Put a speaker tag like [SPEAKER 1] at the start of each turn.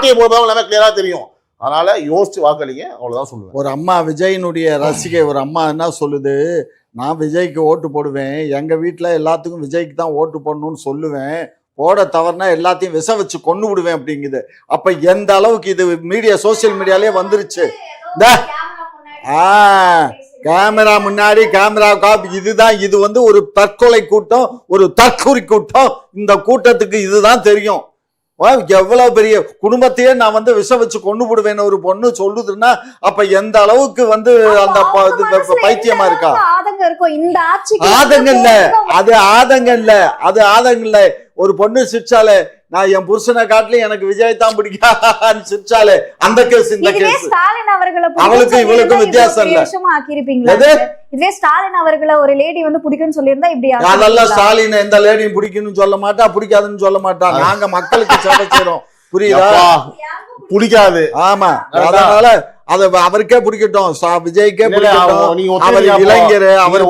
[SPEAKER 1] ஆட்டையை போடுறவங்க எல்லாமே கிளியரா தெரியும். அதனால யோசிச்சு வாக்களிங்க, அவ்வளவுதான் சொல்லுவேன்.
[SPEAKER 2] ஒரு அம்மா விஜயினுடைய ரசிகை ஒரு அம்மா என்ன சொல்லுது, நான் விஜய்க்கு ஓட்டு போடுவேன், எங்க வீட்டுல எல்லாத்துக்கும் விஜய்க்கு தான் ஓட்டு போடணும்னு சொல்லுவேன், போட தவறுனா எல்லாத்தையும் விஷ வச்சு கொண்டு விடுவேன் அப்படிங்குது. அப்ப எந்த அளவுக்கு இது மீடியா சோசியல் மீடியாலே வந்துருச்சு. கேமரா முன்னாடி கேமரா காப்பி இதுதான். இது வந்து ஒரு தற்கொலை கூட்டம், ஒரு தற்கொலை கூட்டம். இந்த கூட்டத்துக்கு இதுதான் தெரியும். எவ்வளவு பெரிய குடும்பத்தையே நான் வந்து விஷ வச்சு கொண்டு விடுவேன்னு ஒரு பொண்ணு சொல்லுதுன்னா அப்ப எந்த அளவுக்கு வந்து அந்த பைத்தியமா இருக்கா? ஆதங்கம் இல்ல, அது ஆதங்கம் இல்ல, அது ஆதங்கம் இல்ல. ஒரு பொண்ணு சிரிச்சாலே நான் என் புருஷனை காட்டிலும் எனக்கு விஜய் தான் பிடிக்கான்னு சிரிச்சாலே அந்த கேஸ் இந்த கேஸ். அவளுக்கு இவளுக்கும் வித்தியாசம் இல்ல.
[SPEAKER 3] இதே ஸ்டாலின் அவர்களை ஒரு லேடி வந்து பிடிக்கும்னு சொல்லியிருந்தா இப்படி
[SPEAKER 2] அதெல்லாம் ஸ்டாலின் எந்த லேடியும் பிடிக்கும்னு சொல்ல மாட்டா, பிடிக்காதுன்னு சொல்ல மாட்டா. நாங்க மக்களுக்கு சேவை செய்றோம், புரியுதா?
[SPEAKER 1] பிடிக்காது.
[SPEAKER 2] ஆமா, அதனால அது அவருக்கே பிடிக்கட்டும், விஜய்க்கே பிடிக்கட்டும். அவர் இளைஞர், அவர்